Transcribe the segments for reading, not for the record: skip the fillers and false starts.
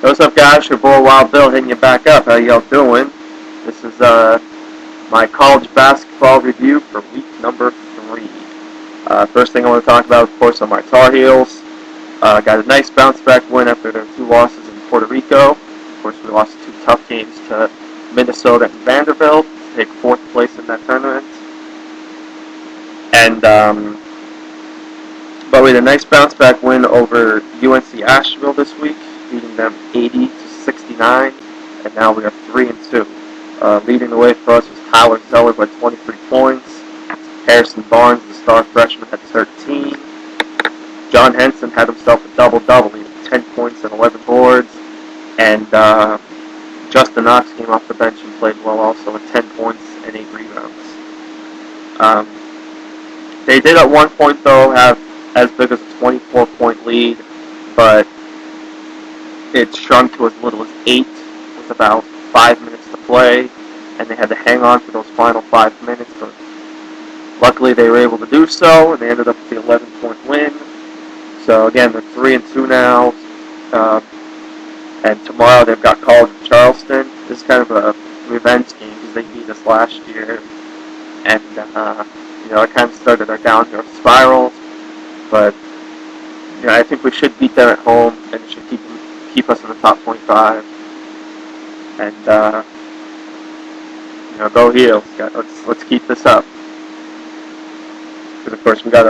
What's up, guys? Your boy Wild Bill hitting you back up. How y'all doing? This is my college basketball review for week number 3. First thing I want to talk about, of course, are my Tar Heels. Got a nice bounce-back win after their 2 losses in Puerto Rico. Of course, we lost 2 tough games to Minnesota and Vanderbilt to take 4th place in that tournament. And but we had a nice bounce-back win over UNC Asheville this week, beating them 80-69, and now we are 3-2. Leading the way for us was Tyler Zeller by 23 points. Harrison Barnes, the star freshman, had 13. John Henson had himself a double-double, he had 10 points and 11 boards. And Justin Knox came off the bench and played well also with 10 points and 8 rebounds. They did at one point, though, have as big as a 24-point lead, but it shrunk to as little as 8 with about 5 minutes to play, and they had to hang on for those final 5 minutes, but luckily they were able to do so, and they ended up with the 11-point win. So again, they're 3-2 now, and tomorrow they've got College of Charleston. This is kind of a revenge game because they beat us last year, and it kind of started our downhill spiral. But I think we should beat them at home, and it should keep us in the top 25. And go Heels. Let's keep this up. Because of course we got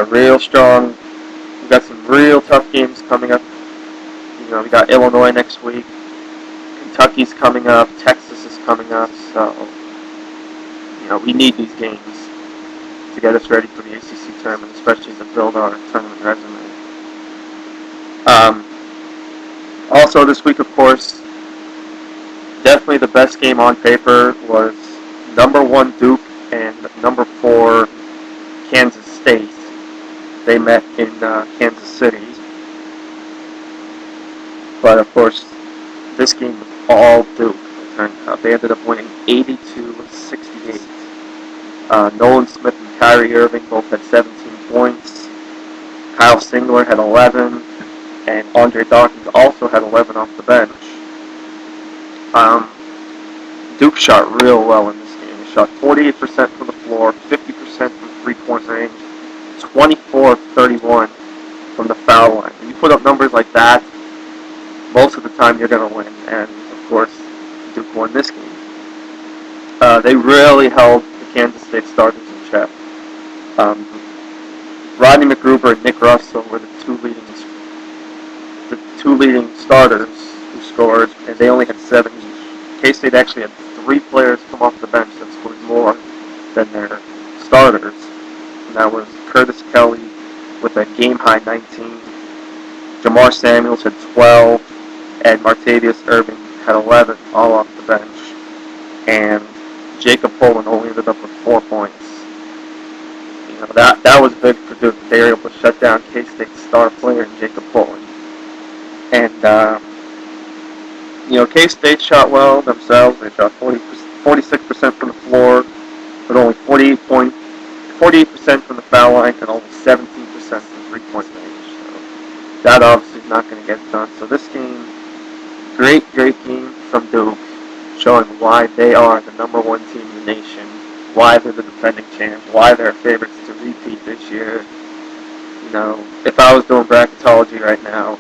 some real tough games coming up. We got Illinois next week. Kentucky's coming up. Texas is coming up. So we need these games to get us ready for the ACC tournament, especially to build our tournament resume. Also this week, of course, definitely the best game on paper was number 1 Duke and number 4 Kansas State. They met in Kansas City. But of course, this game was all Duke, it turned out. They ended up winning 82-68. Nolan Smith and Kyrie Irving both had 17 points. Kyle Singler had 11. And Andre Dawkins also had 11 off the bench. Duke shot real well in this game. He shot 48% from the floor, 50% from three-point range, 24-31 from the foul line. When you put up numbers like that, most of the time you're going to win. And, of course, Duke won this game. They really held the Kansas State starters in check. Rodney McGruber and Nick Russell were the two leading starters who scored, and they only had 7 each. K-State actually had 3 players come off the bench that scored more than their starters, and that was Curtis Kelly with a game-high 19, Jamar Samuels had 12, and Martavius Irving had 11, all off the bench, and Jacob Poland only ended up with 4 points. That was big for Duke. They were able to shut down K-State's star player, Jacob Poland. And, K-State shot well themselves. They shot 46% from the floor, but only 48% from the foul line and only 17% from three-point range. So that obviously is not going to get done. So this game, great game from Duke, showing why they are the number 1 team in the nation, why they're the defending champs, why they're favorites to repeat this year. If I was doing bracketology right now,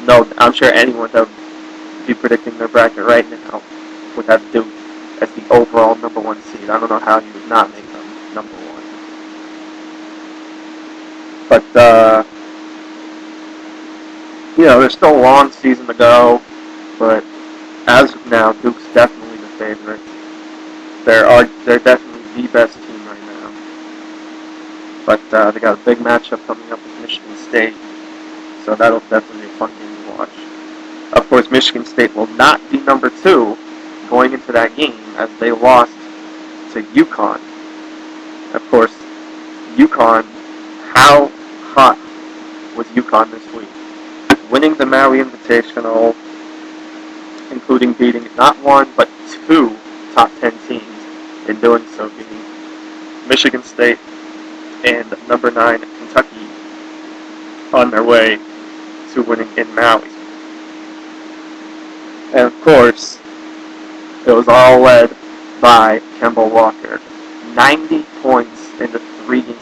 no, I'm sure anyone that would be predicting their bracket right now would have Duke as the overall number 1 seed. I don't know how you would not make them number 1. But, there's still a long season to go, but as of now, Duke's definitely the favorite. They're definitely the best team right now. But they got a big matchup coming up with Michigan State, so that'll definitely be a fun game to watch. Of course, Michigan State will not be number 2 going into that game as they lost to UCONN. Of course, UCONN, how hot was UCONN this week? Winning the Maui Invitational, including beating not 1 but 2 top 10 teams. In doing so, beating Michigan State and number 9 Kentucky on their way to winning in Maui. And of course, it was all led by Kemba Walker. 90 points in the 3 games.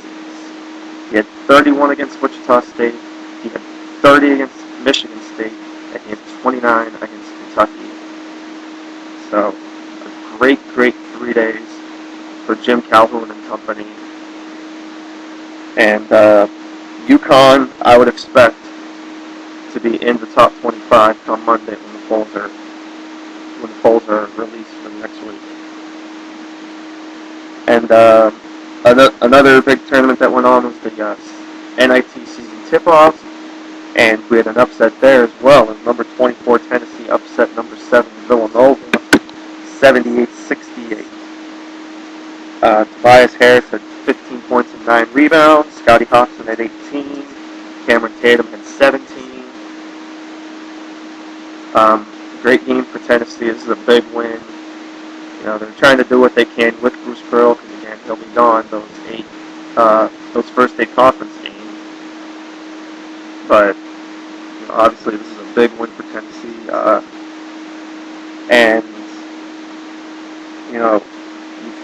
He had 31 against Wichita State, he had 30 against Michigan State, and he had 29 against Kentucky. So, a great 3 days for Jim Calhoun and company. And UCONN, I would expect to be in the top 25 come Monday when the polls are released for next week. And another big tournament that went on was the NIT Season Tip-Off, and we had an upset there as well. And number 24 Tennessee upset number 7 Villanova, 78-68. Tobias Harris had 15 points and 9 rebounds. Scotty Hobson had 18. Cameron Tatum had 17. Great game for Tennessee. This is a big win. You know, they're trying to do what they can with Bruce Pearl, because again, he'll be gone those first 8 conference games. But you know, obviously, this is a big win for Tennessee. And you know,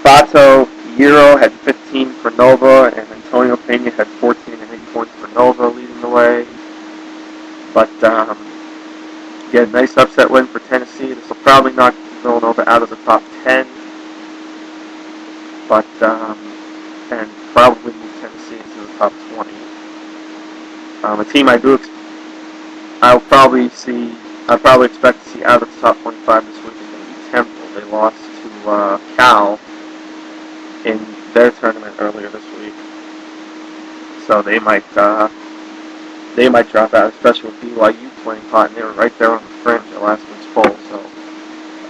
Fato Hero had 15 for Nova, and Antonio Pena had 14 and 8 points for Nova, leading the way. But yeah, nice upset win for Tennessee. This will probably knock Villanova out of the top 10, but and probably move Tennessee into the top 20. A team I'll probably expect to see out of the top 25 this week is going to be Temple. They lost to Cal in their tournament earlier this week, so they might drop out, especially with BYU playing hot, and they were right there on the fringe at last week's poll. So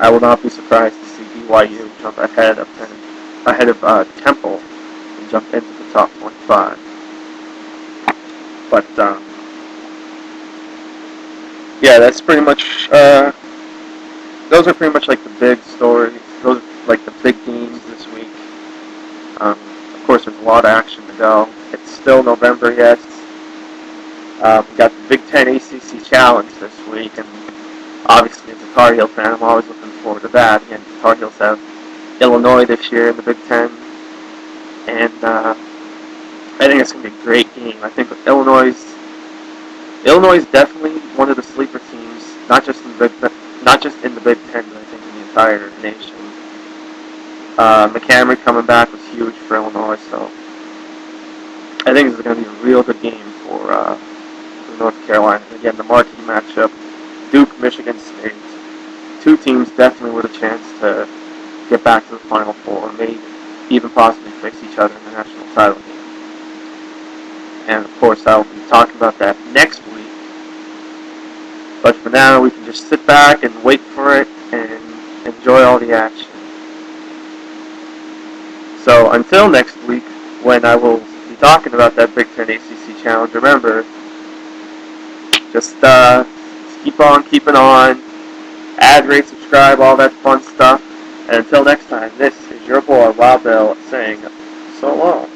I will not be surprised to see BYU jump ahead of Temple and jump into the top 25. But yeah, that's pretty much. Those are pretty much like the big stories. Those are like the big games this week. Of course, there's a lot of action to go. It's still November yet. We got the Big Ten ACC Challenge this week, and obviously as a Tar Heel fan, I'm always looking forward to that. Again, the Tar Heels have Illinois this year in the Big Ten, and I think it's going to be a great game. I think Illinois is definitely one of the sleeper teams, not just in the Big Ten, but I think in the entire nation. McCameron coming back was huge for Illinois, so I think this is going to be a real good game for North Carolina. Again, the marquee matchup, Duke, Michigan State. 2 teams definitely with a chance to get back to the Final Four, maybe even possibly face each other in the national title game. And of course, I'll be talking about that next week. But for now, we can just sit back and wait for it and enjoy all the action. So until next week, when I will be talking about that Big Ten ACC Challenge, remember, just keep on keeping on, add, rate, subscribe, all that fun stuff. And until next time, this is your boy Wild Bill saying so long.